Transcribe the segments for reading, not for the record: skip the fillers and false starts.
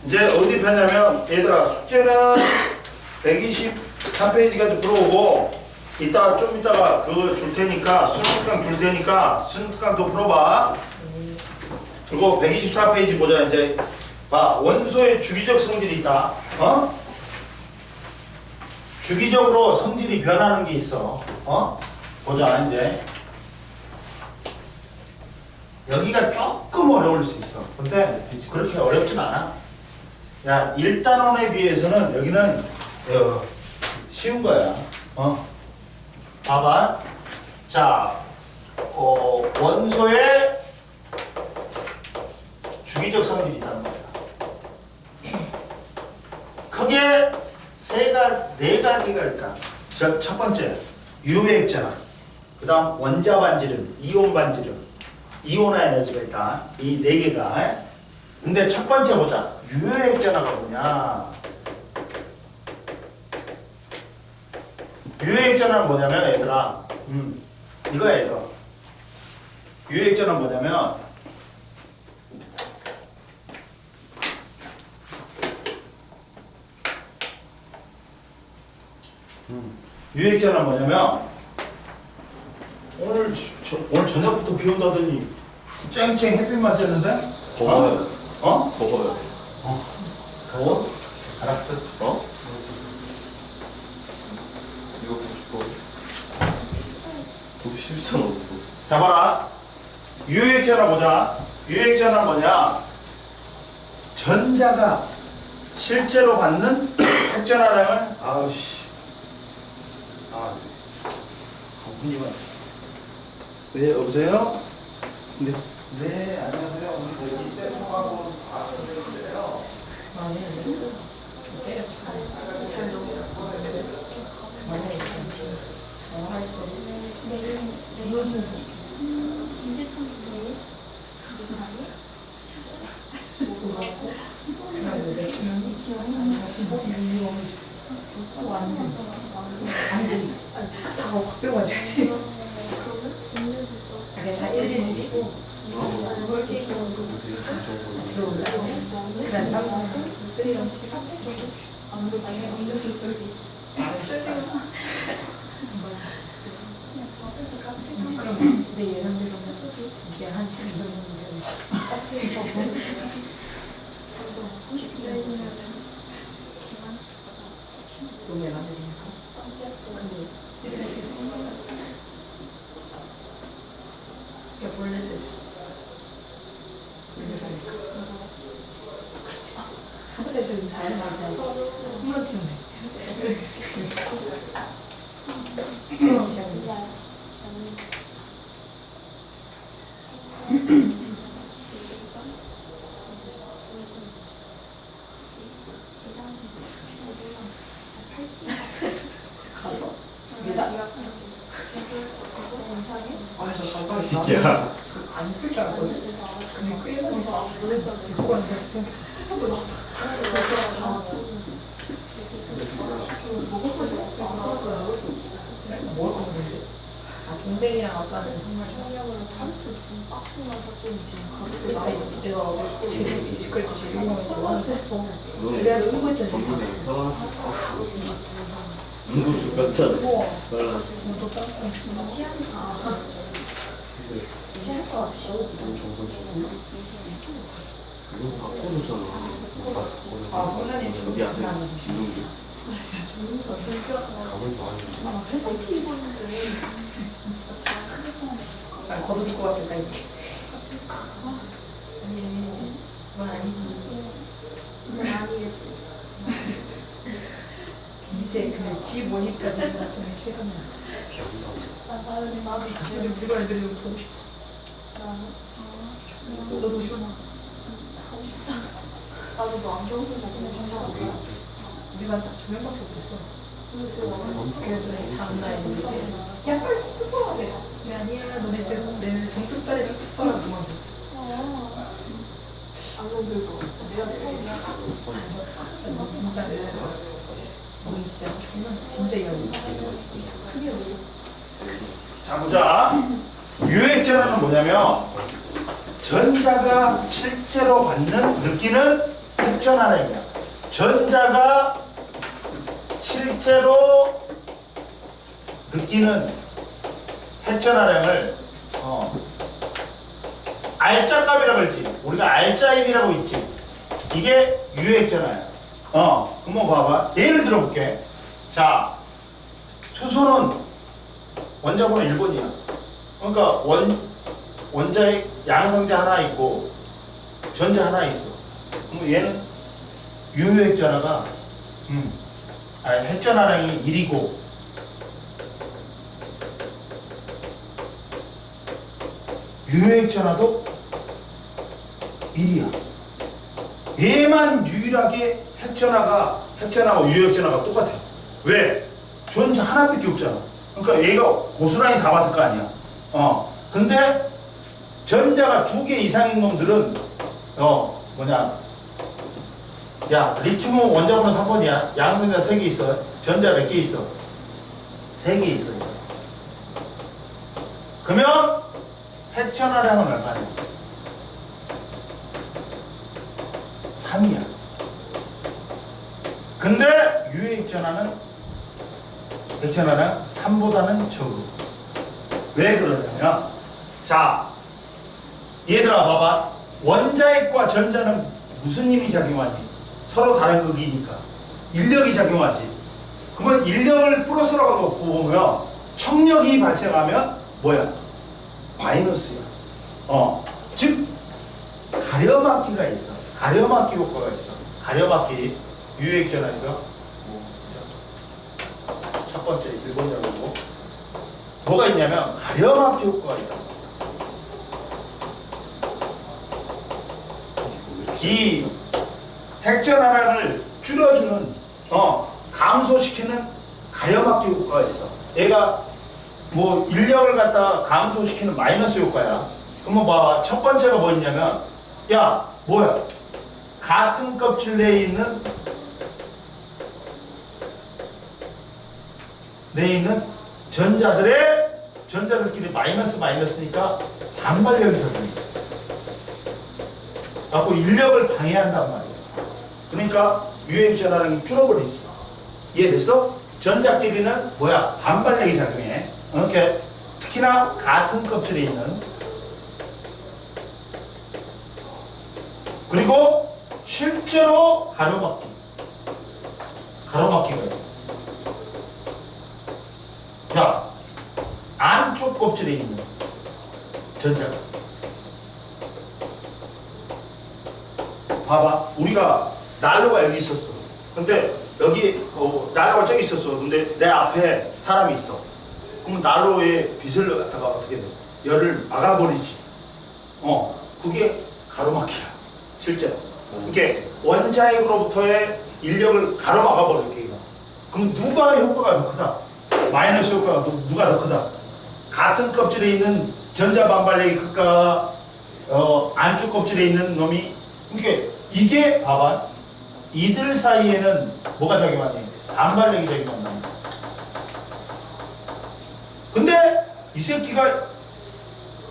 이제 어디 펴냐면 얘들아 숙제는 123페이지까지 풀어오고 좀 이따가 그거 줄 테니까 수능특강 줄 테니까 수능특강도 풀어봐. 그리고 124페이지 보자. 이제 봐, 원소의 주기적 성질이 있다. 주기적으로 성질이 변하는 게 있어. 보자. 이제 여기가 조금 어려울 수 있어. 근데 그렇게 어렵진 않아. 야, 1단원에 비해서는 여기는 쉬운 거야. 봐봐. 자, 원소의 주기적 성질이 있다는 거야. 크게 네 가지가 있다. 첫 번째, 유해액전환. 그 다음, 원자 반지름, 이온 반지름, 이온화 에너지가 있다. 이 네 개가. 근데 첫 번째 보자. 유해액전화가 뭐냐? 유해액전화는 뭐냐면 얘들아, 이거야 이거. 유해액전화는 뭐냐면 유해액전화는 뭐냐면 오늘 저녁부터 비 온다더니 쨍쨍 햇빛만 쬐는데? 더워요. 더워? 알았어. 이거 보고 싶어. 보기 싫잖아. 또. 자 봐라. 유해액전화 보자. 유해액전화 뭐냐? 전자가 실제로 받는 핵전화량을 가군이만. 네, 여보세요? 네. 네, 안녕하세요. 오늘 여기 센터하고 가는데요. 그럼 내 예상대로 이게 한 12 정도 너무 예상되시니까 근데 스트레스 야 원래 됐어 한때 좀 잘 마셔서 홈런 치면 돼 가서? 두개다? 가서 있어? 야. 안 쓸 줄 알거든? 근데 꽤 많이 샀어 듣고 앉았어 뭘 먹었는데? 동생이랑 아빠는 정말 내가 제일 이직할 때 제일 유명해서 많이 샀어 그래야 홍보했던 전분에 살아날 수 있어. 누구 죽었잖아. 말라. 너 땅콩 있어 이거 바꿔놓잖아. 아 성산이 어디 아세요? 김동규. 아 겉옷 입고 왔을까 이렇게 아니 그건 아니지 이제 근데 집 오니까 지금 나중에 실감나 근데 우리가 애들이 여기 보고 싶어 너도 싫어? 나도 안경 쓰고 공부한다. 우리가 딱 2명밖에 없었어 그래서 다음날 있는데 야 빨리 쓰고 그래서 왜 아니야 너네 내일 정뚝 짜리 뚝 봐라 그만뒀어 안경 들고 내가 진짜 너는 진짜 진짜 이런 그게 왜? 자 보자. 유해액전화는 뭐냐면 전자가 실제로 느끼는 핵전환행이야. 전자가 실제로 느끼는 핵전환행을 알짜값이라고 했지. 우리가 알짜임이라고 있지. 이게 유핵전환이야. 그럼 봐봐. 예를 들어볼게. 자, 수소는 원자번호 1번이야. 그러니까 원자에 양성자 하나 있고 전자 하나 있어. 그럼 얘는 유핵전화가 핵전환량이 1이고 유핵전화도 1이야. 얘만 유일하게 핵전화하고 유핵전화가 똑같아. 왜? 전자 하나밖에 없잖아. 그러니까 얘가 고스란히 다 맡을 거 아니야. 근데 전자가 2개 이상인 놈들은 야, 리튬은 원자번호 3번이야. 양성자 3개 있어. 전자 몇 개 있어? 3개 있어. 그러면 핵전화량은 얼마냐? 3이야. 근데 유핵전화는 핵전화량 3보다는 적어. 왜 그러냐면, 자, 얘들아 봐봐. 원자핵과 전자는 무슨 힘이 작용하니? 서로 다른 극이니까 인력이 작용하지. 그러면 인력을 플러스라고 놓고 보면 청력이 발생하면 뭐야? 마이너스야. 즉 가려막기가 있어. 가려막기 효과가 있어. 가려막기 유핵전화에서 첫 번째 1번이라고 뭐가 있냐면 가려막기 효과가 있다. 이 핵전환량을 줄여주는 감소시키는 가려막기 효과가 있어. 얘가 뭐 인력을 갖다 감소시키는 마이너스 효과야. 그러면 봐. 첫 번째가 뭐 있냐면 야 뭐야 같은 껍질 내에 있는 전자들끼리 마이너스니까 반발력이 적용이 돼. 갖고 인력을 방해한단 말이야. 그러니까 유핵전환량이 줄어버리지. 이해됐어? 전자끼리는 뭐야? 반발력이 작용해. 이렇게 특히나 같은 껍질에 있는. 그리고 실제로 가로막기가 있어. 자, 안쪽 껍질에 있는 전자가. 봐봐. 우리가 난로가 여기 있었어. 근데 여기 난로가 저기 있었어. 근데 내 앞에 사람이 있어. 그러면 난로에 빛을 갖다가 어떻게 돼? 열을 막아버리지. 그게 가로막기야. 실제로. 이게 원자핵으로부터의 인력을 가로막아버려. 걔가. 그럼 누가 효과가 더 크다? 마이너스 효과가 누가 더 크다? 같은 껍질에 있는 전자 반발력이 클까? 안쪽 껍질에 있는 놈이. 이게 봐봐. 이들 사이에는 뭐가 작용하니? 반발력이 작용한다. 근데 이 새끼가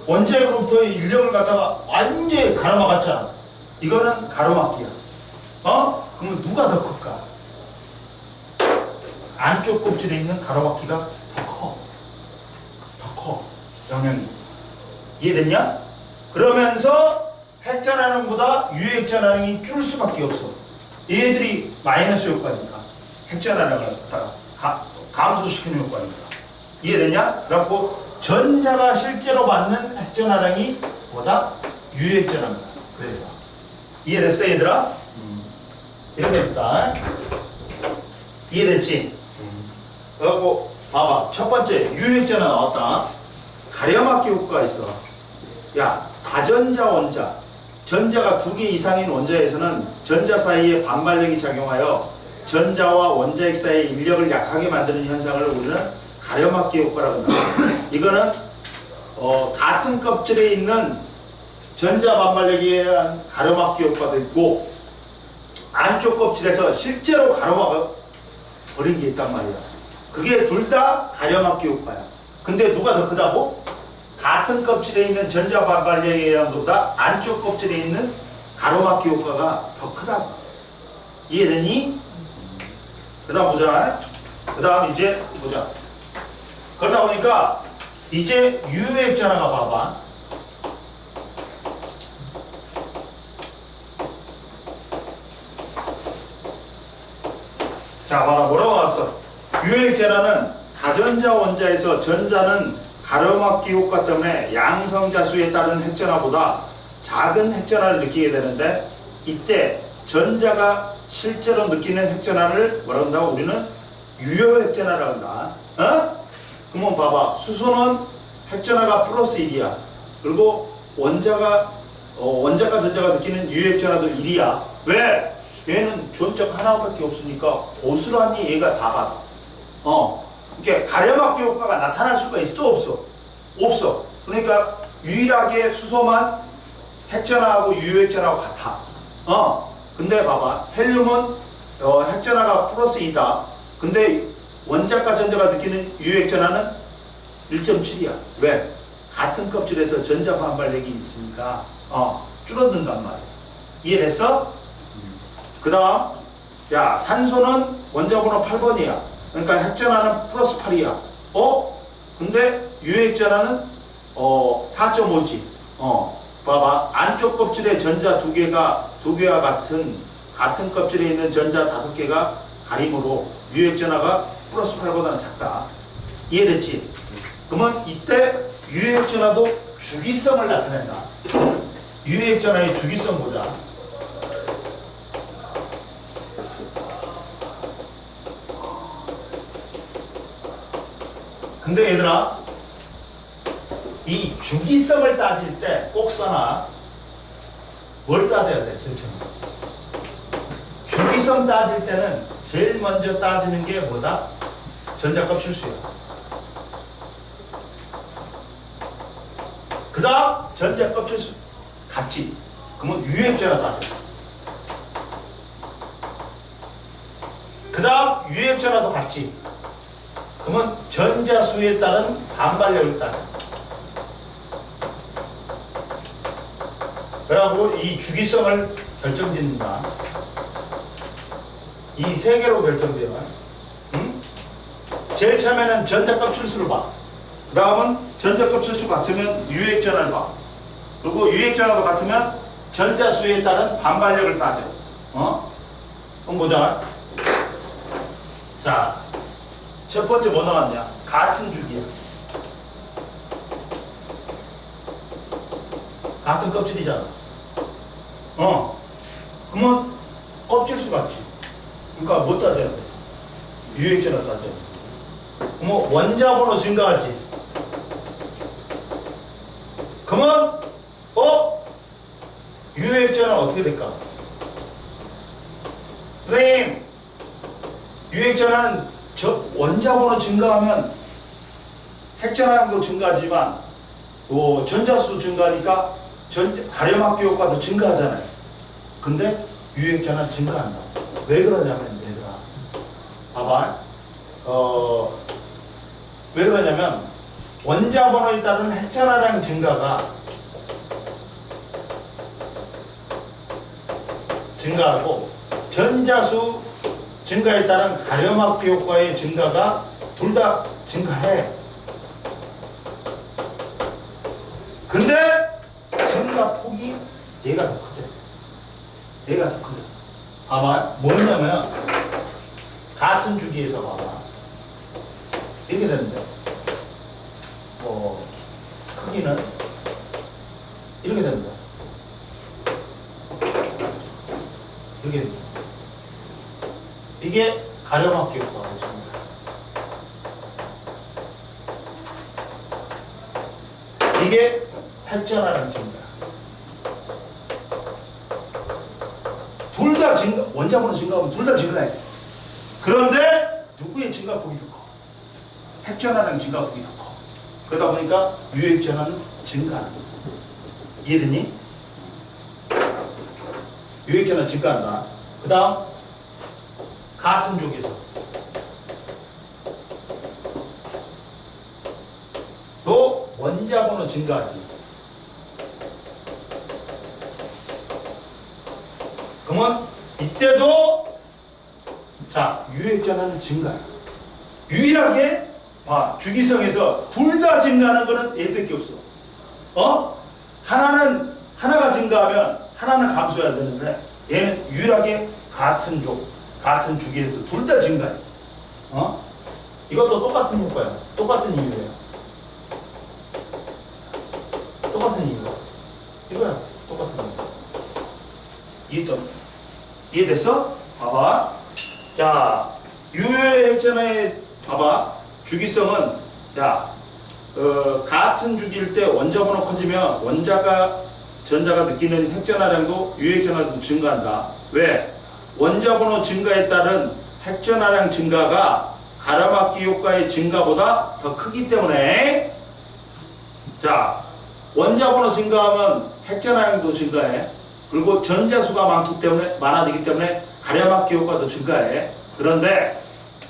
원자핵으로부터의 인력을 갖다가 완전히 가로막았잖아. 이거는 가로막기야. 그러면 누가 더 클까? 안쪽 껍질에 있는 가로막기가 더 커. 영향이. 이해됐냐? 그러면서 핵전환량보다 유핵전환량이 줄 수밖에 없어. 얘들이 마이너스 효과니까. 핵전환량을 갖다가 감소시키는 효과니까. 이해됐냐? 그래갖고 전자가 실제로 받는 핵전환량이 보다 유핵전환량. 그래서 이해됐어 얘들아? 이렇게 됐다. 이해됐지? 그래갖고 봐봐. 첫 번째 유핵전환 나왔다. 가려막기 효과가 있어. 야, 다전자 원자. 전자가 2개 이상인 원자에서는 전자 사이에 반발력이 작용하여 전자와 원자핵 사이의 인력을 약하게 만드는 현상을 우리는 가려막기 효과라고 한다. 이거는 같은 껍질에 있는 전자 반발력에 의한 가려막기 효과도 있고 안쪽 껍질에서 실제로 가로막아 버린 게 있단 말이야. 그게 둘 다 가려막기 효과야. 근데 누가 더 크다고? 같은 껍질에 있는 전자 반발력에 의한 것보다 안쪽 껍질에 있는 가로막기 효과가 더 크다고. 이해되니? 그 다음 보자. 그 다음 이제 보자. 그러다 보니까 이제 유효액전화가 봐봐. 자, 봐라. 뭐라고 나왔어? 유효액전화는 가전자 원자에서 전자는 가로막기 효과 때문에 양성자수에 따른 핵전화보다 작은 핵전화를 느끼게 되는데, 이때 전자가 실제로 느끼는 핵전화를 뭐라고 한다고? 우리는 유효 핵전화라고 한다. 어? 그러면 봐봐. 수소는 핵전화가 플러스 1이야. 그리고 원자가 전자가 느끼는 유효 핵전화도 1이야. 왜? 얘는 전적 하나밖에 없으니까 고스란히 얘가 다 받아. 이렇게 가려막기 효과가 나타날 수가 있어, 없어? 없어. 그러니까 유일하게 수소만 핵전화하고 유효 핵전화하고 같아. 근데 봐봐. 헬륨은 핵전화가 플러스 2다. 근데 원자과 전자가 느끼는 유효 핵전화는 1.7이야. 왜? 같은 껍질에서 전자 반발력이 있으니까 줄어든단 말이야. 이해됐어? 그 다음, 야, 산소는 원자번호 8번이야. 그러니까 핵전화는 플러스 8이야. 근데 유효액전화는 4.5지. 봐봐. 안쪽 껍질에 전자 두 개와 같은 껍질에 있는 전자 5개가 가림으로 유효액전화가 플러스 8보다는 작다. 이해됐지? 그러면 이때 유효액전화도 주기성을 나타낸다. 유효액전화의 주기성 보자. 근데 얘들아, 이 주기성을 따질 때 꼭 써놔. 뭘 따져야 돼, 천천히. 주기성 따질 때는 제일 먼저 따지는 게 뭐다? 전자껍질수야. 그 다음 전자껍질수 같이. 그러면 유효액전화 따져. 그 다음 유효액전화도 같이. 그러면 전자수에 따른 반발력을 따져. 그래갖고 이 주기성을 결정짓는다. 이 세 개로 결정되면, 제일 처음에는 전자껍질수를 봐. 그 다음은 전자껍질수 같으면 유효액전화를 봐. 그리고 유효액전화도 같으면 전자수에 따른 반발력을 따져. 그럼 보자. 자, 첫 번째 뭐 나왔냐? 같은 주기야. 같은 껍질이잖아. 그러면 껍질수 같지. 그러니까 뭐 따져야 돼? 유효액전화 따져. 그러면 원자번호 증가하지. 그러면 유효액전화 어떻게 될까? 선생님, 유효액전화는 원자번호 증가하면 핵전화량도 증가하지만 또 전자수도 증가하니까 가려막기 효과도 증가하잖아요. 근데 유효액전화는 증가한다. 왜 그러냐면 얘들아, 봐봐. 왜 그러냐면 원자번호에 따른 핵전화량 증가하고 전자수 증가에 따른 가려막기 효과의 증가가 둘 다 증가해. 근데 증가 폭이 얘가 더 크대. 얘가 더 크대. 봐봐. 뭐냐면 같은 주기에서 봐봐. 이렇게 되는데 크기는 이렇게 됩니다. 이렇게 됩니다. 이게 가려막기 효과가 있습니다. 이게 핵전화라는 증가. 둘 다 증가, 원자번호 증가하면 둘 다 증가해. 그런데 누구의 증가폭이 더 커? 핵전화량 증가폭이 더 커. 그러다 보니까 유효액전화는 증가하는 거야. 이해됐니? 유효액전화 증가한다. 그 다음 같은 쪽에서 또 원자번호 증가하지. 그러면 이때도 자, 유액전하는 증가야. 유일하게 봐, 주기성에서 둘 다 증가하는 거는 얘밖에 없어. 하나가 증가하면 하나는 감소해야 되는데 얘는 유일하게 같은 주기에서 둘 다 증가해. 이것도 똑같은 효과야. 똑같은 이유야. 똑같은 이유야. 이거야. 똑같은 이유. 이해됐어? 봐봐. 자, 유효액전의 봐봐. 주기성은 같은 주기일 때 원자번호 커지면 전자가 느끼는 핵전하량도 유효액전하량도 증가한다. 왜? 원자번호 증가에 따른 핵전하량 증가가 가로막기 효과의 증가보다 더 크기 때문에 자, 원자번호 증가하면 핵전하량도 증가해. 그리고 전자수가 많아지기 때문에 가로막기 효과도 증가해. 그런데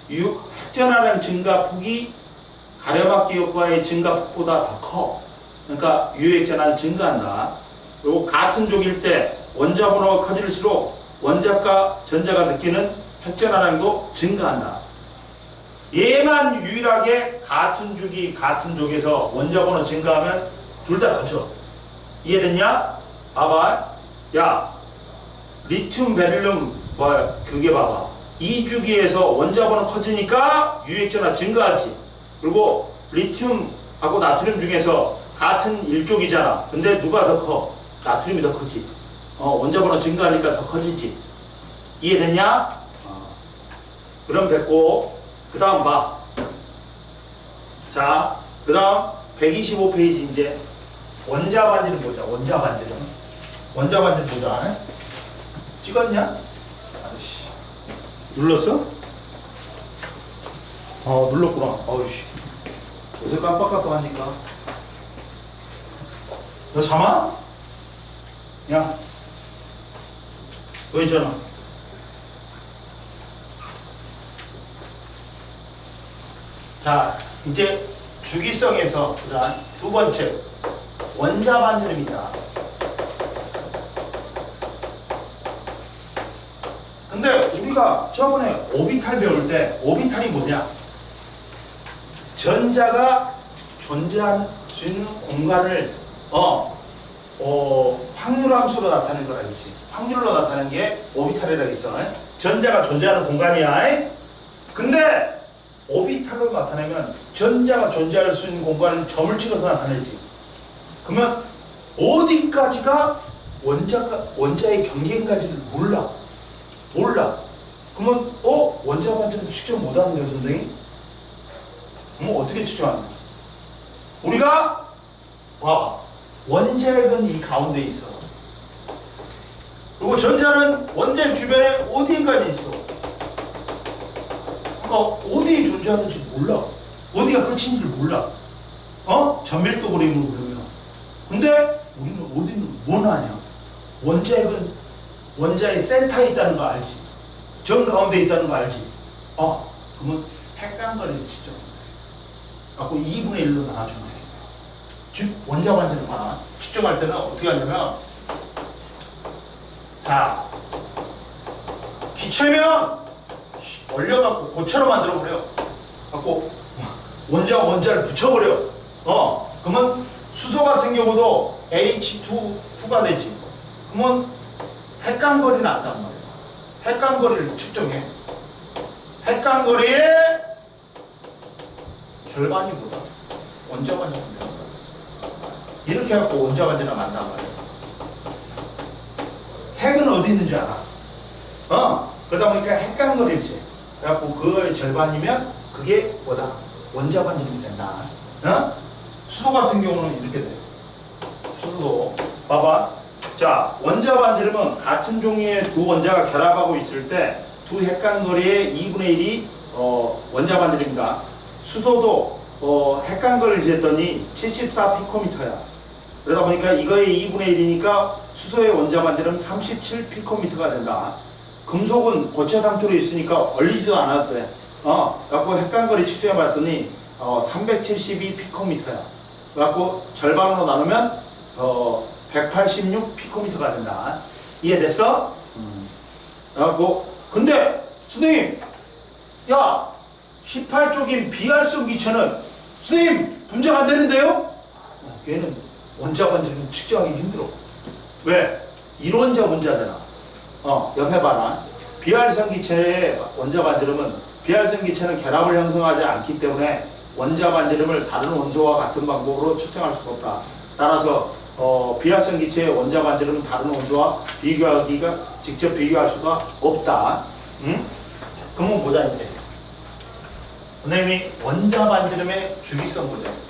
핵전하량 증가 폭이 가로막기 효과의 증가 폭보다 더 커. 그러니까 유효액전하량이 증가한다. 그리고 같은 족일 때 원자번호가 커질수록 원자과 전자가 느끼는 핵전하량도 증가한다. 얘만 유일하게 같은 주기 같은 족에서 원자번호 증가하면 둘 다 커져. 이해됐냐? 봐봐. 야, 리튬 베릴륨 그게 봐봐. 이 주기에서 원자번호 커지니까 유액전하 증가하지. 그리고 리튬하고 나트륨 중에서 같은 일족이잖아. 근데 누가 더 커? 나트륨이 더 크지. 원자번호 증가하니까 더 커지지. 이해됐냐? 그럼 됐고, 그 다음 봐. 자, 그 다음 125페이지 이제 원자반지를 보자. 원자반지를 보자. 찍었냐? 아저씨. 눌렀어? 눌렀구나. 어이씨. 요새 깜빡깜빡하니까. 너 잠아? 야. 너 있잖아. 자, 이제 주기성에서 그다음 두 번째 원자반지름이다. 근데 우리가 저번에 오비탈 배울 때 오비탈이 뭐냐? 전자가 존재할 수 있는 공간을 확률함수로 나타내는 거라 했지. 확률로 나타내는 게 오비탈이라고 있어. 전자가 존재하는 공간이야. 근데 오비탈로 나타내면 전자가 존재할 수 있는 공간을 점을 찍어서 나타내지. 그러면 어디까지가 원자의 경계인가지를 몰라. 그러면 원자 반지름 측정 못하는데요, 선생님? 그럼 어떻게 측정하냐? 우리가 원자핵은 이 가운데 있어. 그리고 전자는 원자핵 주변에 어디까지 있어. 그러니까 어디에 존재하는지 몰라. 어디가 끝인지를 몰라. 전밀도 그림으로 그러면. 근데 우리는 어디는 뭐 아냐? 원자핵은 원자의 센터에 있다는 거 알지? 전 가운데 있다는 거 알지? 그러면 핵간거리를 측정하면 돼. 갖고 2분의 1로 나눠주면 돼. 즉 원자 반지름 하나 측정할 때는 어떻게 하냐면, 자, 기체면 얼려갖고 고체로 만들어버려. 갖고 원자를 붙여버려. 그러면 수소 같은 경우도 H2가 되지. 그러면 핵간거리는 안단 말이야. 핵간거리를 측정해. 핵간거리의 절반이보다 원자 반지름 된다. 이렇게 해갖고 원자 반지름 안단 말이야. 핵은 어디 있는지 알아? 그러다 보니까 핵간거리를 재. 그래갖고 그거의 절반이면 그게 뭐다? 원자 반지름이 된다. 수소 같은 경우는 이렇게 돼. 수소도 봐봐. 자, 원자 반지름은 같은 종류의 두 원자가 결합하고 있을 때 두 핵간거리의 2분의 1이 원자 반지름이다. 수소도 핵간거리를 재했더니 74 피코미터야. 그러다 보니까 이거의 2분의 1이니까 수소의 원자 반지름 37 피코미터가 된다. 금속은 고체 상태로 있으니까 얼리지도 않아도 돼. 그래갖고 핵간거리 측정해 봤더니 372 피코미터야. 그래갖고 절반으로 나누면 186 피코미터가 된다. 이해됐어? 그래갖고 근데 선생님 야 18쪽인 비활성 기체는 선생님 분자가 안 되는데요? 걔는 원자 반지름 측정하기 힘들어. 왜? 이론자 분자잖아. 옆에 봐라. 비활성 기체의 원자 반지름은 비활성 기체는 결합을 형성하지 않기 때문에 원자 반지름을 다른 원소와 같은 방법으로 측정할 수가 없다. 따라서 비활성 기체의 원자 반지름은 다른 원소와 직접 비교할 수가 없다. 응? 그러면 보자 이제. 선생님이 원자 반지름의 주기성 보자 이제.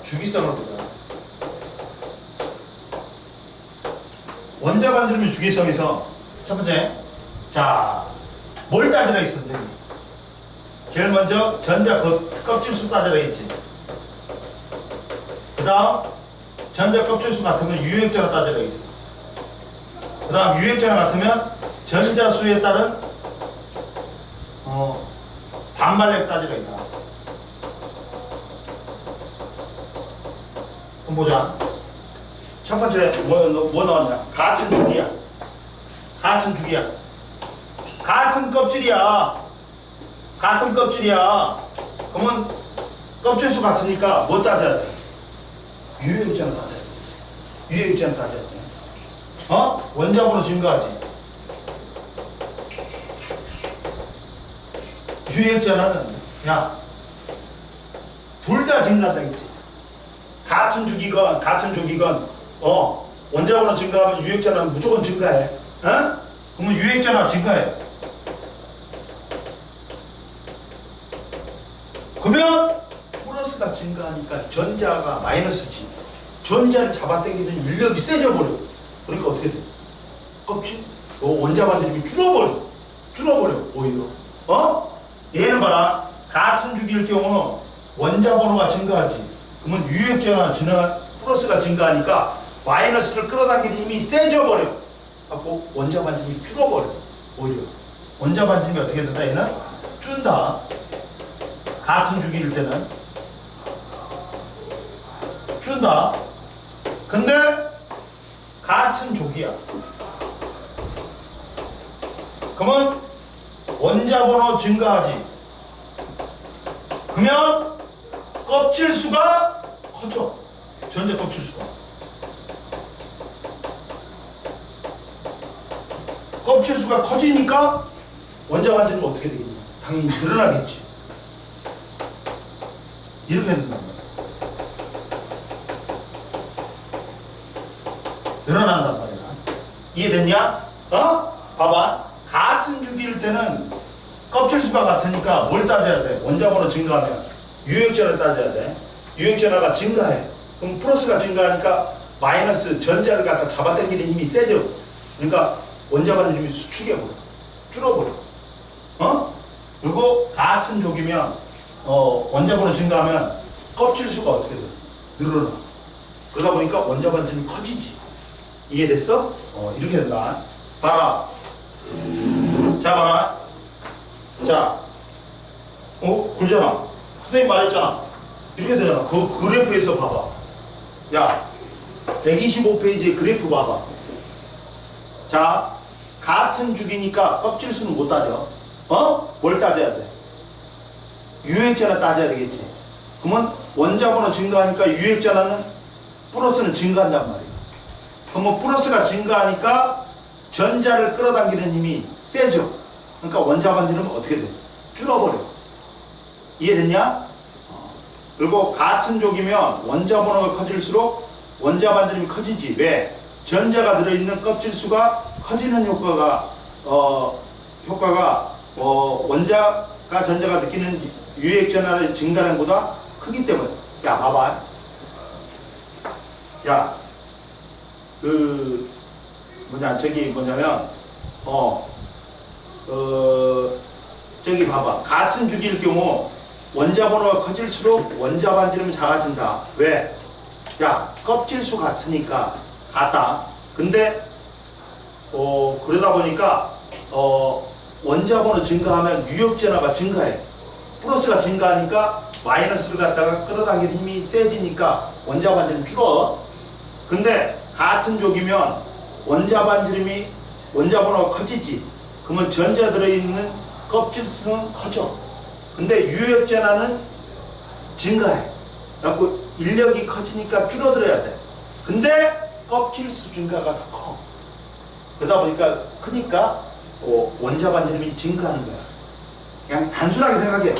주기성을 보자. 원자 반지름의 주기성에서 첫 번째, 자, 뭘 따지라 했었는데? 제일 먼저 전자 껍질수 따지라 했지. 그 다음 전자 껍질수 같으면 유효액전화 따지라 했어. 그 다음 유효액전화 같으면 전자수에 따른 반발력 따지라 했다. 그럼 보자. 첫 번째 뭐 나왔냐? 같은 주기야. 같은 주기야. 같은 껍질이야. 같은 껍질이야. 그러면 껍질수 같으니까 뭐 따져야 돼? 유효액전화 따져야 돼. 유효액전화 따져야 돼. 원자번호 증가하지. 유효액전화는 야, 둘 다 증가한다 했지. 같은 주기건 원자번호 증가하면 유효액전화는 무조건 증가해. 그러면 유효액전화 증가해. 그러면 플러스가 증가하니까 전자가 마이너스지. 전자를 잡아당기는 인력이 세져버려. 그러니까 어떻게 돼? 껍질? 원자 반지름이 줄어버려 오히려. 얘는 봐라. 같은 주기일 경우는 원자 번호가 증가하지. 그러면 유효액전화 플러스가 증가하니까 마이너스를 끌어당기는 힘이 세져버려. 갖고 원자 반지름이 줄어버려. 오히려 원자 반지름이 어떻게 된다? 얘는 준다. 같은 주기일 때는 준다. 근데 같은 조기야. 그러면 원자 번호 증가하지. 그러면 껍질 수가 커져. 전자 껍질 수가. 껍질 수가 커지니까 원자 반지름은 어떻게 되겠냐? 당연히 늘어나겠지. 이렇게 된단 말이야. 늘어난단 말이야. 이해됐냐? 봐봐. 같은 주기일 때는 껍질 수가 같으니까 뭘 따져야 돼? 원자 번호 증가하면 유효액전화 따져야 돼. 유효액전화가 증가해. 그럼 플러스가 증가하니까 마이너스 전자를 갖다 잡아당기는 힘이 세져. 그러니까 원자 반지름이 수축해버려. 줄어버려. 그리고 같은 조기면 원자 번호 증가하면 껍질 수가 어떻게 돼? 늘어나. 그러다 보니까 원자 반지름이 커지지. 이해됐어? 이렇게 된다. 봐라. 자, 봐라. 자, 그러잖아. 선생님 말했잖아. 이렇게 되잖아. 그 그래프에서 봐봐. 야, 125페이지의 그래프 봐봐. 자, 같은 주기니까 껍질 수는 못 따져. 뭘 따져야 돼? 유효액전화 따져야 되겠지. 그러면 원자 번호 증가하니까 유효액전화는 플러스는 증가한단 말이야. 그러면 플러스가 증가하니까 전자를 끌어당기는 힘이 세져. 그러니까 원자 반지름은 어떻게 돼? 줄어버려. 이해됐냐? 그리고 같은 쪽이면 원자 번호가 커질수록 원자 반지름이 커지지. 왜? 전자가 들어있는 껍질 수가 커지는 효과가 원자가 전자가 느끼는 유효액전화의 증가량보다 크기 때문에. 야, 봐봐. 야, 뭐냐면 저기 봐봐. 같은 주기일 경우 원자 번호가 커질수록 원자 반지름이 작아진다. 왜? 야, 껍질수 같으니까 같다. 근데 그러다 보니까 원자 번호 증가하면 유효액전화가 증가해. 플러스가 증가하니까 마이너스를 갖다가 끌어당기는 힘이 세지니까 원자 반지름 줄어. 근데 같은 쪽이면 원자 반지름이 원자 번호가 커지지. 그러면 전자 들어있는 껍질 수는 커져. 근데 유액전하는 증가해. 그래갖고 인력이 커지니까 줄어들어야 돼. 근데 껍질 수 증가가 더 커. 그러다 보니까 크니까 원자 반지름이 증가하는 거야. 그냥 단순하게 생각해.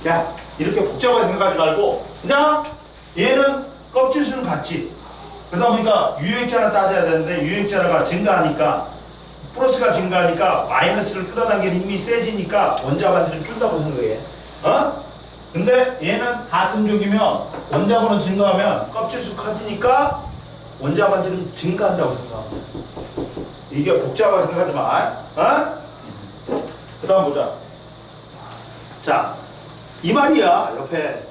야, 이렇게 복잡하게 생각하지 말고 그냥 얘는 껍질 수는 같지. 그러다 보니까 유액전하 따져야 되는데 유액전하가 증가하니까 플러스가 증가하니까 마이너스를 끌어당기는 힘이 세지니까 원자 반지름 줄다고 생각해. 근데 얘는 같은 쪽이면 원자 번호 증가하면 껍질 수 커지니까 원자 반지름 증가한다고 생각하면 돼. 이게 복잡하게 생각하지 마. 그 다음 보자. 자, 이 말이야. 옆에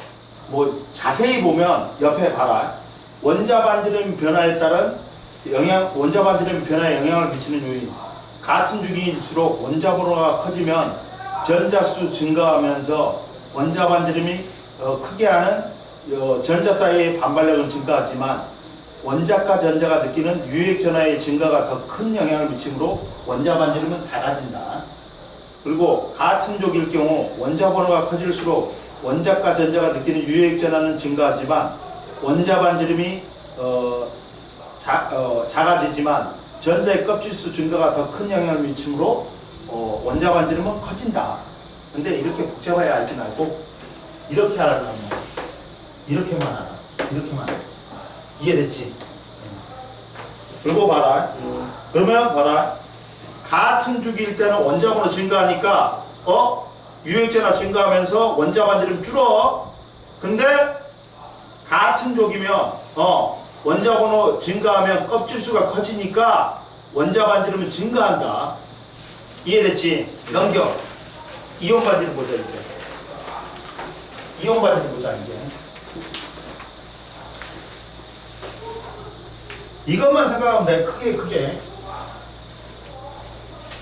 뭐 자세히 보면 옆에 봐라. 원자 반지름 변화에 따른 원자 반지름 변화에 영향을 미치는 요인. 같은 주기일수록 원자 번호가 커지면 전자수 증가하면서 원자 반지름이 크게 하는 전자 사이의 반발력은 증가하지만 원자과 전자가 느끼는 유액 전하의 증가가 더 큰 영향을 미치므로 원자 반지름은 작아진다. 그리고 같은 쪽일 경우 원자 번호가 커질수록 원자과 전자가 느끼는 유액 전하는 증가하지만 원자 반지름이 작아지지만 전자의 껍질수 증가가 더 큰 영향을 미치므로 원자 반지름은 커진다. 근데 이렇게 복잡하게 알지 말고 이렇게 하라고 하면 이렇게만 알아. 이렇게만 알아. 이해됐지? 그리고 봐라. 그러면 봐라. 같은 주기일 때는 원자 번호 증가하니까 유액전하 증가하면서 원자 반지름 줄어. 근데 같은 쪽이면 원자 번호 증가하면 껍질수가 커지니까 원자 반지름은 증가한다. 이해됐지? 넘겨. 이온 반지름 보자 이제. 이온 반지름 보자 이제. 이것만 생각하면 돼. 크게.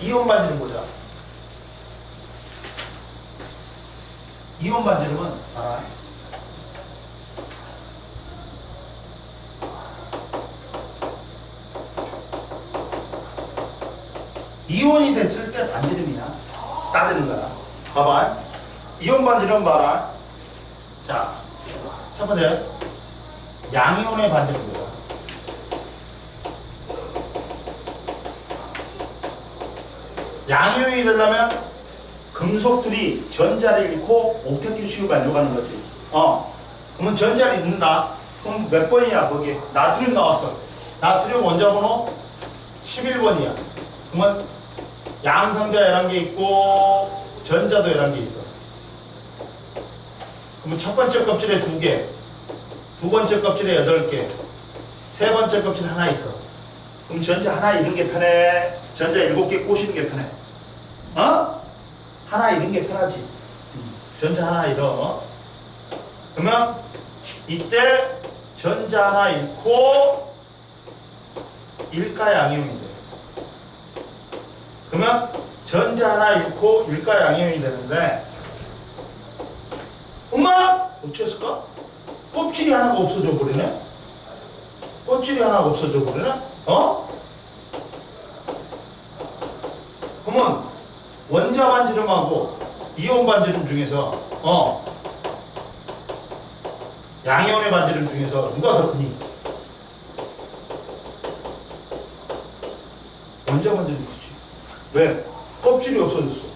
이온 반지름 보자. 이온 반지름은 봐라. 이온이 됐을 때 반지름이야. 따지는 거야. 봐봐. 이온 반지름 봐라. 자, 첫 번째 양이온의 반지름 보자. 양이온이 되려면 금속들이 전자를 잃고 옥텟 규칙을 만족하는 거지. 그러면 전자를 잃는다. 그럼 몇 번이냐 거기? 나트륨 나왔어. 나트륨 원자 번호 11번이야. 그러면 양성자 11개 있고 전자도 11개 있어. 그러면 첫 번째 껍질에 2개, 두 번째 껍질에 8개, 세 번째 껍질 하나 있어. 그럼 전자 하나 잃는 게 편해? 전자 7개 꼬시는 게 편해? 하나 잃는 게 편하지. 전자 하나 잃어. 그러면 이때 전자 하나 잃고 일가양이온이 돼. 그러면 전자 하나 잃고 일가양이온이 되는데 엄마! 어쩌었을까? 껍질이 하나가 없어져 버리네? 껍질이 하나가 없어져 버리네? 그러면 원자 반지름하고 이온 반지름 중에서 양이온의 반지름 중에서 누가 더 크니? 원자 반지름이 크지. 왜? 껍질이 없어졌어.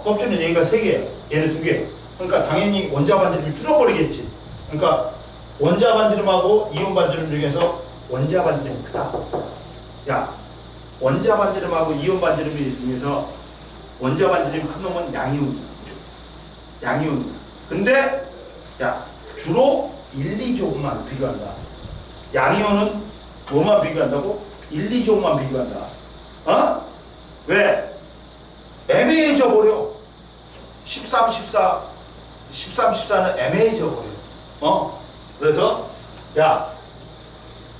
껍질은 얘가 3개야. 얘는 2개. 그러니까 당연히 원자 반지름이 줄어버리겠지. 그러니까 원자 반지름하고 이온 반지름 중에서 원자 반지름이 크다. 야, 원자 반지름하고 이온 반지름 중에서 원자 반지름이 큰 놈은 양이온이야. 양이온이야. 근데 자, 주로 1, 2조만 비교한다. 양이온은 뭐만 비교한다고? 1, 2조만 비교한다. 왜? 애매해져 버려. 13, 14는 애매해져 버려. 그래서 야,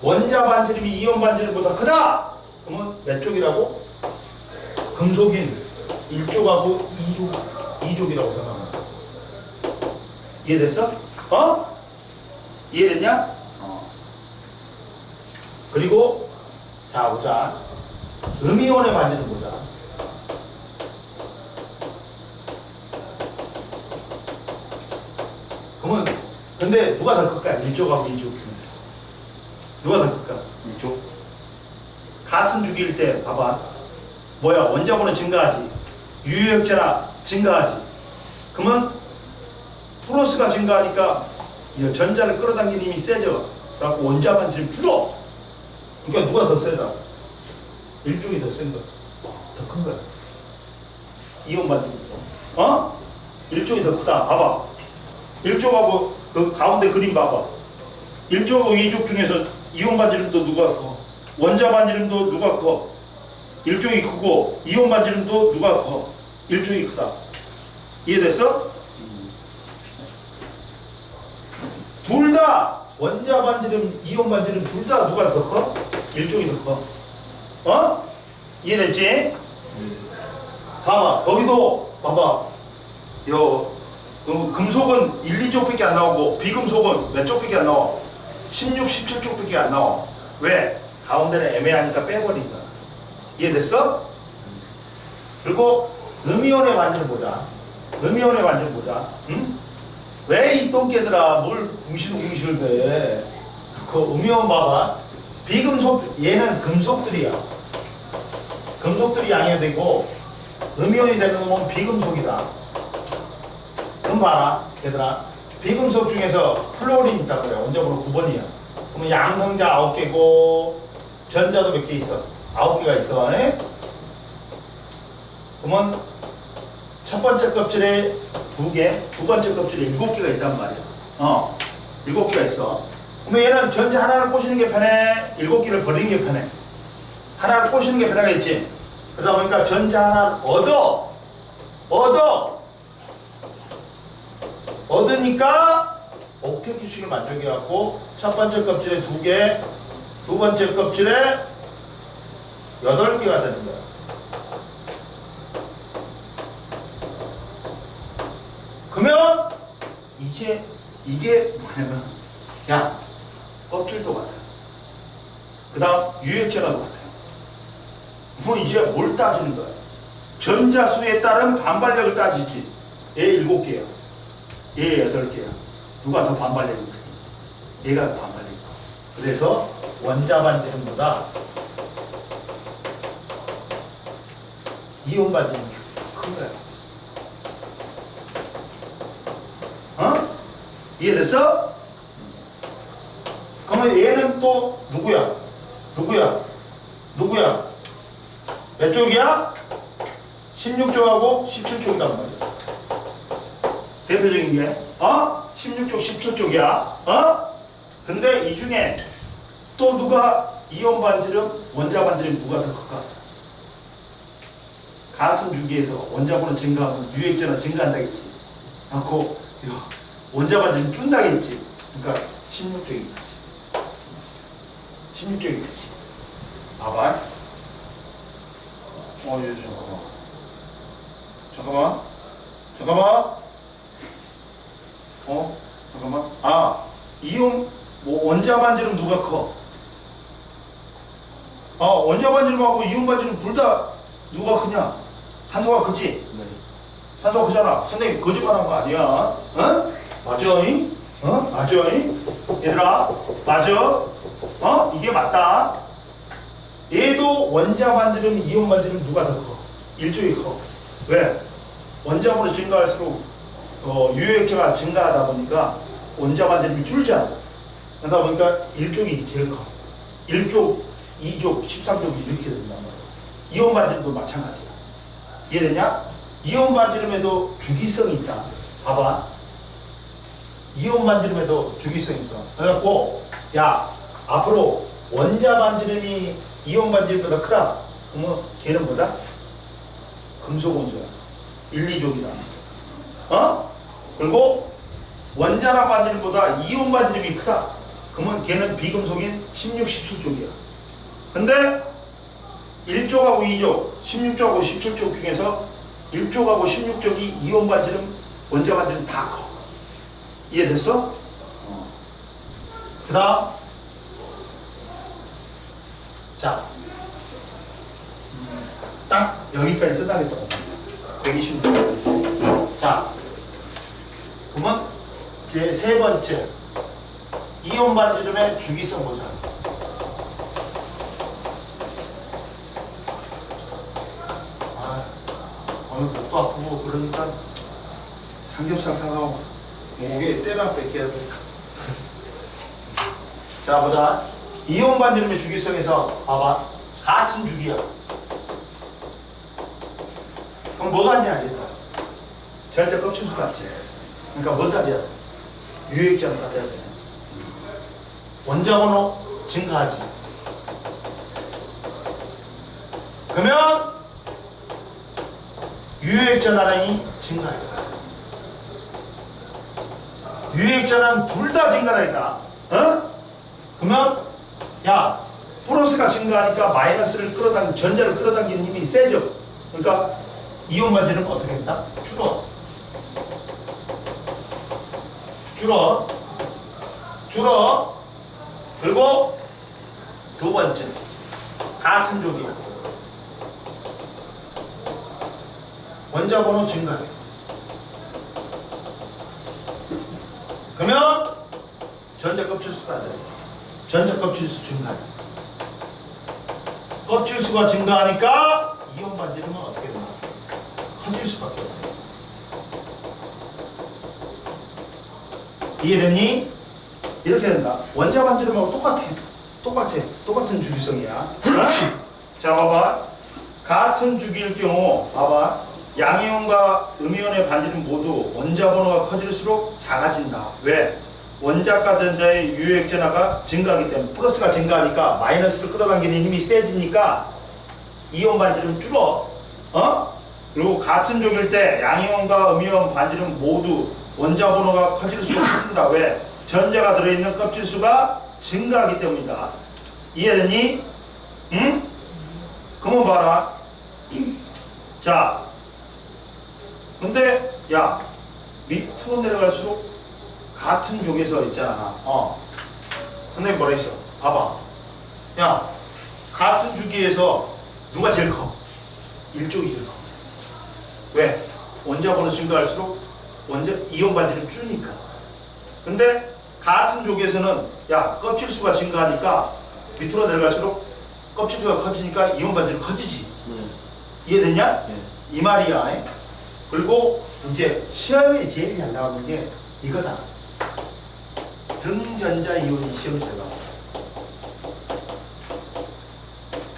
원자 반지름이 이온 반지름보다 크다. 그러면 몇 쪽이라고? 금속인 1쪽하고 2족이라고 생각합니다. 이해됐어? 이해됐냐? 그리고 자, 보자. 음이온의 반지름 보자. 그러면 근데 누가 더 클까? 1조하고 2조 중에서 누가 더 클까? 이쪽. 같은 주기일 때 봐봐. 뭐야? 원자번호 증가하지. 유효액제나 증가하지. 그러면 플러스가 증가하니까 이 전자를 끌어당기는 힘이 세져. 그래갖고 원자 반지름 줄어. 그러니까 누가 더 세다? 일종이 더 센 거야. 더 큰 거야. 이온 반지름. 어? 일종이 더 크다. 봐봐. 일종하고 그 가운데 그림 봐봐. 일종하고 이족 중에서 이온 반지름도 누가 커? 원자 반지름도 누가 커? 일종이 크고 이온 반지름도 누가 커? 일종이 크다. 이해됐어? 둘 다 원자 반지름, 이온 반지름 둘 다 누가 더 커? 일종이 더 커. 어? 이해됐지? 봐봐. 거기서 봐봐. 금속은 1, 2쪽밖에 안 나오고 비금속은 몇 쪽밖에 안 나와? 16, 17쪽밖에 안 나와. 왜? 가운데는 애매하니까 빼버린 거야. 이해됐어? 그리고 음이온의 반지름 보자. 음이온의 반지름 보자. 응? 왜 이 똥개들아 뭘 궁시렁궁시렁 대? 그 음이온 봐봐. 비금속 얘는 금속들이야. 금속들이 양해되고 음이온이 되는 건 비금속이다. 그럼 봐라 얘들아. 비금속 중에서 플로린 있다고 그래. 원자번호 9번이야. 그러면 양성자 9개고 전자도 몇 개 있어? 9개가 있어. 에? 그러면 첫 번째 껍질에 2개, 두 번째 껍질에 7개가 있단 말이야. 7개가 있어. 그러면 얘는 전자 하나를 꼬시는 게 편해? 7개를 버리는 게 편해? 하나를 꼬시는 게 편하겠지? 그러다 보니까 전자 하나를 얻으니까 옥텟 규칙을 만족해갖고 첫 번째 껍질에 2개, 두 번째 껍질에 8개가 되는 거야. 그러면 이제 이게 뭐냐면 야 껍질도 같아. 그 다음 유액제가 같아. 뭐 이제 뭘 따지는 거야? 전자수에 따른 반발력을 따지지. 얘 7개야. 얘 8개야. 누가 더 반발력이 크니? 얘가 더 반발력이 커. 그래서 원자 반지름보다 이온 반지름이 큰 거야. 이해됐어? 그러면 얘는 또 누구야? 몇 쪽이야? 16쪽하고 17쪽이란 말이야. 대표적인 게 16쪽, 17쪽이야. 근데 이 중에 또 누가 이온 반지름, 원자 반지름 누가 더 클까? 같은 주기에서 원자번호 증가하면 유액제나 증가한다겠지. 그 원자 반지름 준다겠지. 그러니까 16쪽이 크지. 16쪽이 크지. 봐봐. 잠깐만. 이온 원자 반지름 누가 커? 원자 반지름하고 이온 반지름 둘 다 누가 크냐? 산소가 크지? 네. 산소가 크잖아. 선생님 거짓말한 거 아니야? 맞아잉? 맞아잉? 얘들아, 맞아? 이게 맞다. 얘도 원자 반지름, 이온 반지름 누가 더 커? 일종이 커. 왜? 원자번호 증가할수록 유효액제가 증가하다 보니까 원자 반지름이 줄잖아. 그러다 보니까 1족이 제일 커. 1족, 2족, 13족이 이렇게 된단 말이야. 이온 반지름도 마찬가지야. 이해되냐? 이온 반지름에도 주기성이 있다. 봐봐. 이온 반지름에도 주기성이 있어. 그래갖고 야 앞으로 원자 반지름이 이온 반지름보다 크다. 그러면 걔는 뭐다? 금속 원소야. 1, 2족이다. 그리고 원자나 반지름보다 이온 반지름이 크다. 그러면 걔는 비금속인 16, 17족이야. 근데 1족하고 2족, 16족하고 17족 중에서 1족하고 16족이 이온 반지름, 원자 반지름 다 커. 이해됐어? 그 다음 자 여기까지 끝나겠다고. 126. 자, 그러면 제 세 번째 이온 반지름의 주기성 보자. 아, 오늘 목도 아프고 그러니까 삼겹살 사가고 목에 때나 뺏겨야 되겠다. 자, 보자. 이온 반지름의 주기성에서 봐봐. 같은 주기야. 그럼 뭐가 있냐 알겠다. 절대 껍질수 같지. 그러니까 뭐 따져야 돼? 유액점 따져야 돼. 원자번호 증가하지. 그러면 유액전화량이 증가해. 유액전화량 둘 다 증가하니까. 어? 그러면 야 플러스가 증가하니까 마이너스를 끌어당기는 전자를 끌어당기는 힘이 세죠. 그러니까 이온 반지는 어떻게 된다? 줄어. 그리고 두 번째 같은 쪽이야. 원자번호 증가해. 그러면 전자 껍질수가 안 돼. 전자 껍질수 증가해. 껍질수가 증가하니까 이온 반지름은 어떻게 되나? 커질 수밖에 없어. 이해됐니? 이렇게 된다. 원자 반지름하고 똑같은 주기성이야. 어? 자, 봐봐. 같은 주기일 경우, 봐봐. 양이온과 음이온의 반지름 모두 원자 번호가 커질수록 작아진다. 왜? 원자과 전자의 유효액 전하가 증가하기 때문에 플러스가 증가하니까 마이너스를 끌어당기는 힘이 세지니까 이온 반지름 줄어. 어? 그리고 같은 족일 때 양이온과 음이온 반지름 모두 원자 번호가 커질수록 커진다. 왜? 전자가 들어있는 껍질수가 증가하기 때문이다. 이해됐니? 응? 그러면 봐라. 자, 근데 야 밑으로 내려갈수록 같은 족에서 있잖아. 선생님 뭐라 했어? 봐봐. 야 같은 주기에서 누가 제일 커? 일족이 제일 커. 왜? 원자 번호 증가할수록 원자 이온 반지름 줄니까. 근데 같은 족에서는 야 껍질수가 증가하니까 밑으로 내려갈수록 껍질수가 커지니까 이온 반지름 커지지. 이해됐냐? 이 말이야. 그리고 이제 시험에 제일 잘 나오는 게 이거다. 등전자 이온이 시험에 잘 나온다.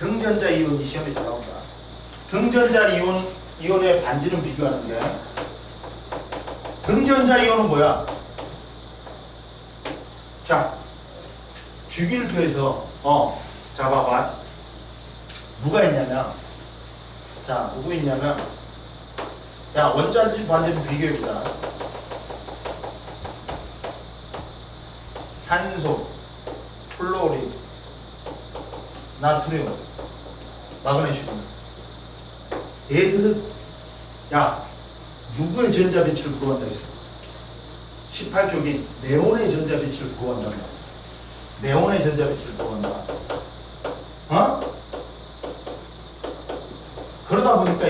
등전자 이온이 시험에 잘 나온다. 등전자 이온의 반지름 비교하는데 등전자 이온은 뭐야? 자, 주기율표에서 자 봐봐. 누가 있냐면 자 누구 있냐면 야 원자질 반지름 비교해보자. 산소, 플로린, 나트륨, 마그네슘. 얘들은 야 누구의 전자 배치를 구한다 했어? 18쪽인 네온의 전자 배치를 구한단 말이야. 네온의 전자 배치를 구한다. 그러다 보니까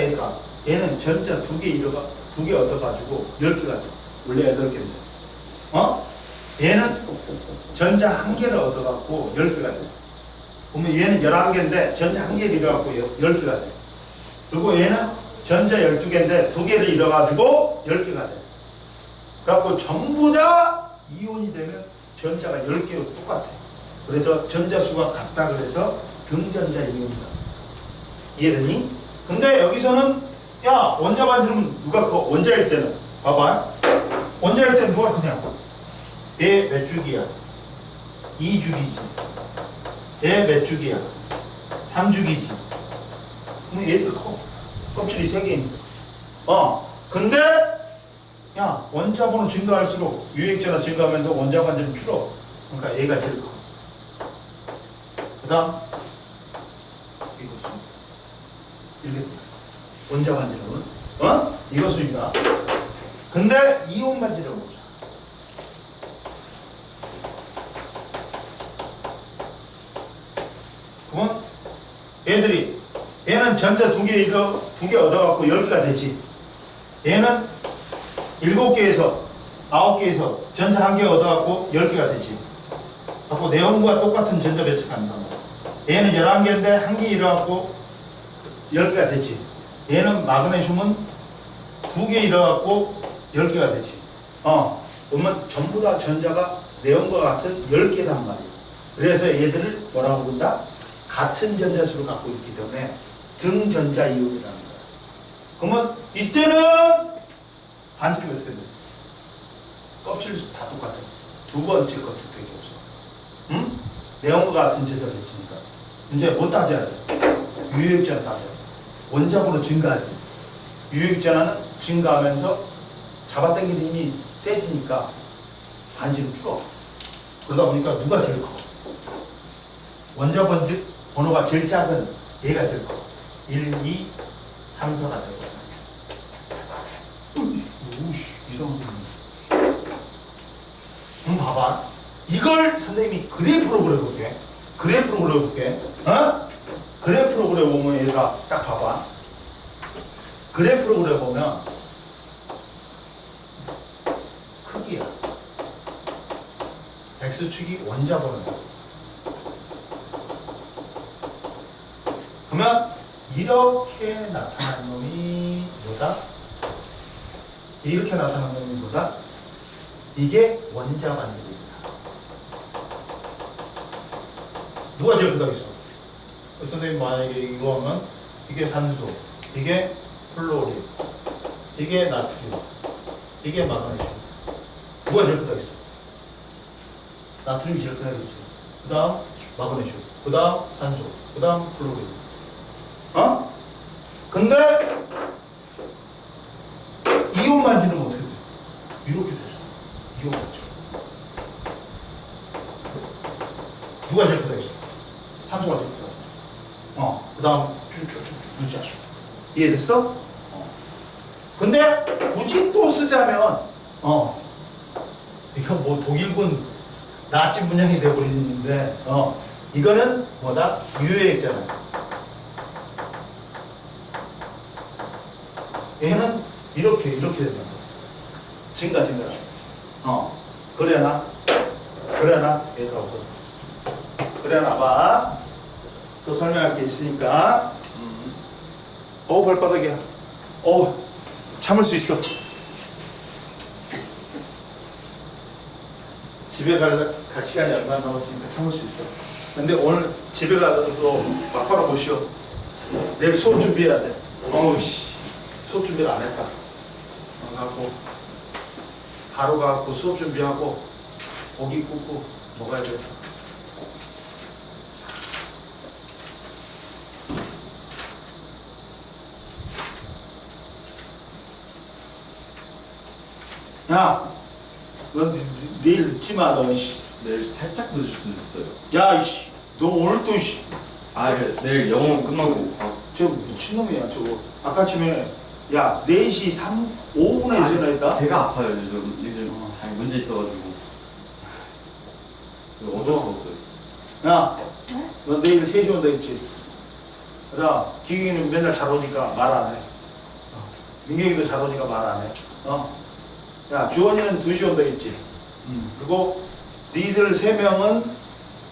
얘는 전자 2개 얻어가지고 10개가 돼. 원래 8개인데. 얘는 전자 1개를 얻어갖고 10개가 돼. 그러면 얘는 11개인데 전자 1개를 잃어갖고 10개가 돼. 그리고 얘는 전자 12개인데 2개를 잃어가지고 10개가 돼. 그래갖고 전부 다 이온이 되면 전자가 10개로 똑같아. 그래서 전자수가 같다 그래서 등전자 이온이다. 이해되니? 근데 여기서는 야 원자 반지름은 누가 커? 원자일 때는 봐봐. 원자일 때는 누가 크냐? 얘 몇 주기야? 2주기지. 얘 몇 주기야? 3주기지. 그럼 얘들 커. 껍질이 3개니까. 근데 야 원자 번호 증가할수록 유액전화 증가하면서 원자 반지름 줄어. 그러니까 얘가 제일 커. 그 다음 이것은 이렇게 원자 반지름은 이것입니다. 근데 이온 반지름을 보자. 그러면 얘는 얘는 전자 두 개 얻어갖고 10개가 되지. 얘는 7개에서 9개에서 전자 한 개 얻어갖고 10개가 되지. 갖고 네온과 똑같은 전자 배척한다. 얘는 11개인데 한 개 잃어갖고 10개가 되지. 얘는 마그네슘은 2개 잃어갖고 10개가 되지. 그러면 전부 다 전자가 네온과 같은 10개단 말이야. 그래서 얘들을 뭐라고 부른다? 같은 전자수를 갖고 있기 때문에 등전자 이온이라는 거야. 그러면 이때는 반지름이 어떻게 돼? 껍질수 다 똑같아. 두 번째 껍질밖에 없어. 응? 네온과 같은 전자가 있으니까. 이제 뭐 따져야 돼? 유효액전화 따져야 돼. 원자번호 증가하지. 유효액전화는 증가하면서 잡아당기는 힘이 세지니까 반지름 줄어. 그러다 보니까 누가 제일 커? 원자 번호가 제일 작은 얘가 제일 커. 1, 2, 3, 4가 되고. 오우씨, 이상한 소리. 그럼 봐봐. 이걸 선생님이 그래프로 그려볼게. 그래프로 그려볼게. 그래프로 그려보면 얘들아, 딱 봐봐. 그래프로 그려보면 크기야. X축이 원자 번호야. 그러면 이렇게 나타난 놈이 뭐다? 이렇게 나타난 놈이 뭐다? 이게 원자 반지름이다. 누가 제일 크다겠어? 선생님 만약에 이거 하면 이게 산소, 이게 플로린, 이게 나트륨, 이게 마그네슘. 누가 제일 크다겠어? 나트륨이 제일 크다겠지. 그 다음 마그네슘, 그 다음 산소, 그 다음 플로린. 근데 이온 반지름은 어떻게 돼? 이렇게 되잖아. 이온 반지름. 누가 제일 크다겠어? 산소가 제일 크다. 그 다음 쭉쭉쭉 문자. 이해됐어? 근데 굳이 또 쓰자면 이거 뭐 독일군 나치 문양이 돼버리는데 이거는 뭐다? 유효액잖아. 얘는 이렇게 된다. 증가. 그래나 얘들아 없어. 그래나 봐. 또 설명할 게 있으니까. 발바닥이야. 참을 수 있어. 집에 갈 시간이 얼마 남았으니까 참을 수 있어. 근데 오늘 집에 가도 막바로 못 쉬어. 내일 수업 준비해야 돼. 수업 준비를 안 했다. 갖고 바로 가고 수업 준비하고 고기 굽고 먹어야 돼. 야, 너 내일 늦지 마, 너. 내일 살짝 늦을 수는 있어요. 야, 너 오늘 또 내일 영어 끝나고 저 미친놈이야, 저거. 아까 아침에 야, 4시 5분에 전화했다. 배가 아파요. 요즘 잘 문제 있어가지고 어쩔 수 없어요. 야, 너 내일 3시 온다 했지? 그다음 기경이는 맨날 잘 오니까 말 안 해. 민경이도 잘 오니까 말 안 해. 야, 주원이는 2시 온다 했지? 그리고 니들 3명은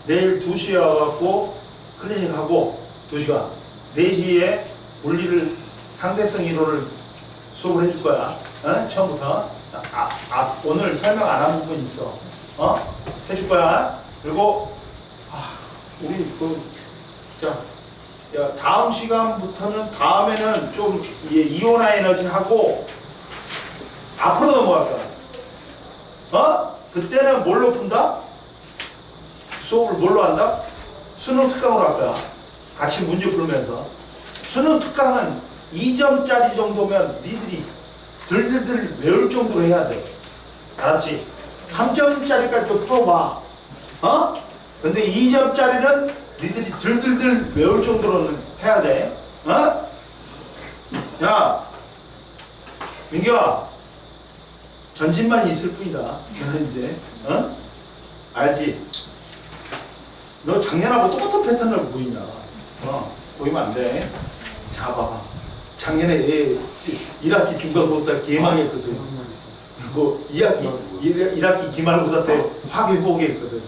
내일 2시에 와갖고 클리닉하고 2시간 4시에 물리를 상대성 이론을 수업을 해줄 거야. 처음부터. 오늘 설명 안 한 부분 있어. 해줄 거야. 그리고 우리 야, 다음 시간부터는 다음에는 좀 이온화 에너지 하고 앞으로 넘어갈 거야. 그때는 뭘로 푼다? 수업을 뭘로 한다? 수능 특강으로 할 거야. 같이 문제 풀면서. 수능 특강은 2점짜리 정도면 니들이 들들들 외울 정도로 해야 돼. 알았지? 3점짜리까지 또 풀어봐. 근데 2점짜리는 니들이 들들들 외울 정도로는 해야 돼. 야, 민규야, 전진만 있을 뿐이다. 너는 이제, 알지? 너 작년하고 똑같은 패턴을 보이냐? 보이면 안 돼. 자, 봐봐. 작년에 얘 1학기 중간고사 개망했거든. 그리고 1학기 기말고사 때 확 회복했거든.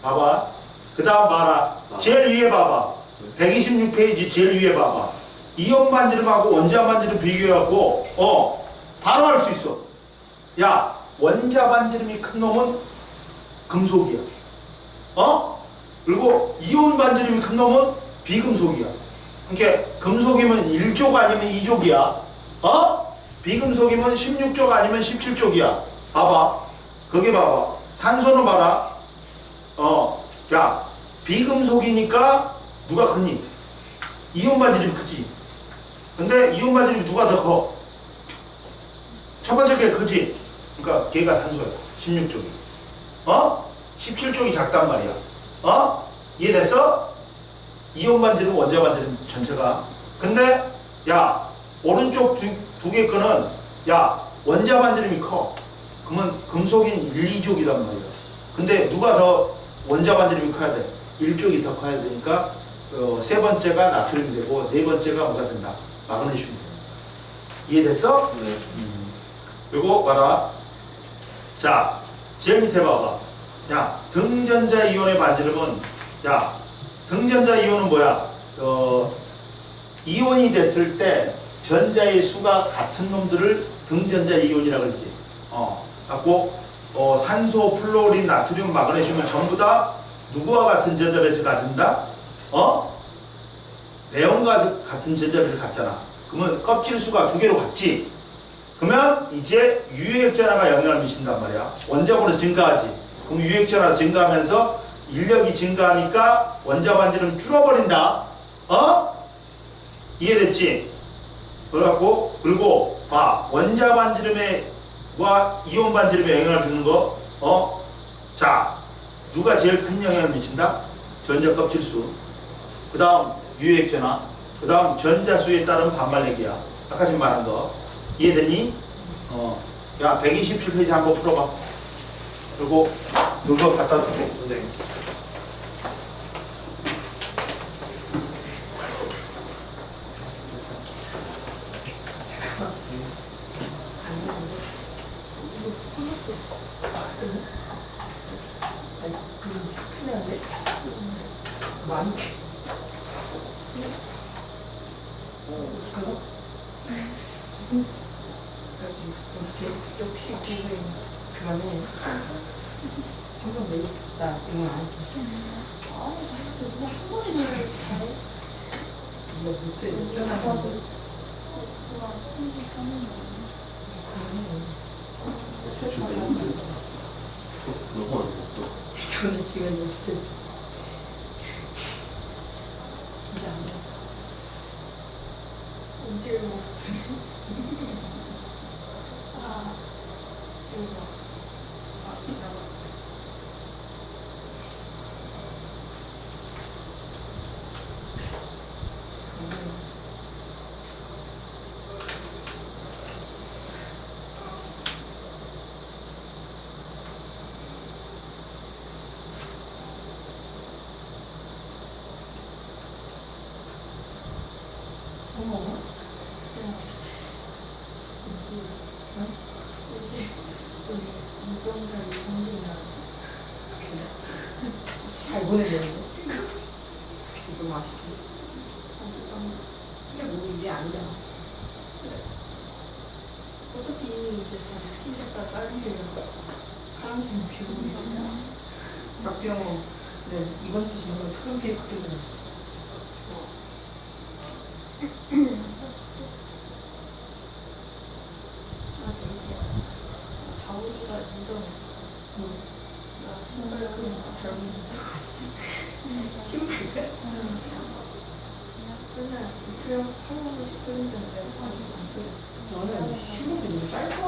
봐봐. 그 다음 봐라. 제일 위에 봐봐. 126페이지 제일 위에 봐봐. 이온 반지름하고 원자 반지름 비교해갖고 바로 알 수 있어. 야, 원자 반지름이 큰 놈은 금속이야. 그리고 이온 반지름이 큰 놈은 비금속이야. 그러니까 금속이면 1족 아니면 2족이야. 비금속이면 16족 아니면 17족이야. 봐봐. 거기 봐봐. 산소는 봐라. 자, 비금속이니까 누가 크니? 이온 반지름이 크지. 근데 이온 반지름이 누가 더 커? 첫 번째 게 크지. 그러니까 걔가 산소야. 16쪽이. 17쪽이 작단 말이야. 이해됐어? 이온 반지름, 원자 반지름 전체가. 근데 야, 오른쪽 두 개 거는 야, 원자 반지름이 커. 그러면 금속인 1, 2족이단 말이야. 근데 누가 더 원자 반지름이 커야 돼? 1족이 더 커야 되니까 세 번째가 나트륨이 되고 네 번째가 뭐가 된다? 마그네슘이 된다. 이해됐어? 네. 그리고 봐라. 자, 제일 밑에 봐봐. 야, 등전자 이온의 반지름은 야, 등전자 이온은 뭐야? 이온이 됐을 때 전자의 수가 같은 놈들을 등전자 이온이라고 그러지. 갖고 산소, 플로린, 나트륨, 마그네슘은 전부 다 누구와 같은 전자 배치를 가진다? 네온과 같은 전자 배치를 갖잖아. 그러면 껍질 수가 두 개로 같지. 그러면 이제 유액전하가 영향을 미친단 말이야. 원자보다 증가하지. 그럼 유액전하 증가하면서 인력이 증가하니까 원자 반지름 줄어버린다. 이해됐지? 그래갖고 그리고 봐, 원자 반지름과 이온 반지름에 영향을 주는 거. 자, 누가 제일 큰 영향을 미친다? 전자 껍질수. 그 다음 유액전하. 그 다음 전자수에 따른 반발력이야. 아까 지금 말한 거. 이해됐니? 야, 127페이지 한번 풀어봐. 그리고 그거 갖다 줄게, 선생님. 많이 역시 고객 그만해. 성경 메리트 나 이거 안 했어. 아니 진짜 누가 한 번에 잘해? 이거 못해. 나도 누가 33년 그만해. 스트레스 준비. 받아. 너무 안 됐어. 저는 지금 진짜 진짜 안 돼. 음식을 먹었을 때 이거 지나갔어. 어머. 뭐지? 이병자 이성진이랑 잘 보내드리는 거. 어떻게 너무 아쉽게. 근데 뭐 이게 아니잖아. 어차피 이미 이제 흰색깔 빨간색이랑 파란색은 비오는 박병호 네, 이번 주 진행을 푸른 페이퍼 들고 아직 이제 다우리가 인정했어. 나 신발 그냥 잘 먹는다. 아 진짜? 신발가? 맨날 이틀에 한 번씩 끌린다는데 너는 슈퍼도 너무 짧아.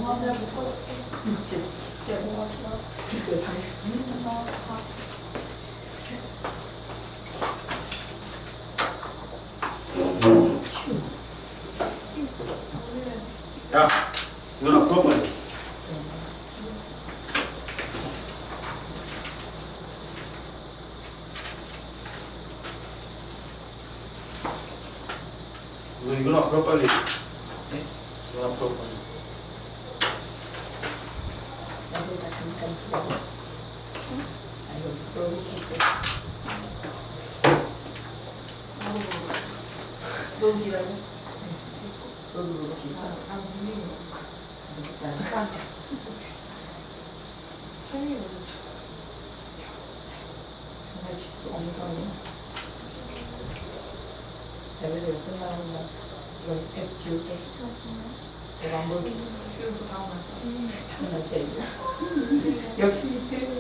맞아 무서웠어. 그치? 진짜 먹었어. 그때 당신 다 야, 이거나 풀어 빨리. 이거나 풀어 빨리. 네? 이거나 풀어 빨리. 여기다 잠깐 풀어. 아 이거 풀어볼게. 너무 길어요? 너도 이렇게 있어. 아, 물리네. 일단 팬이 너무 정말 직수 엄선이야. 여기서 이거 끝나면 나 이거 앱 지울게. 내가 안 볼게. 그리고 다음에 이렇게 역시 밑에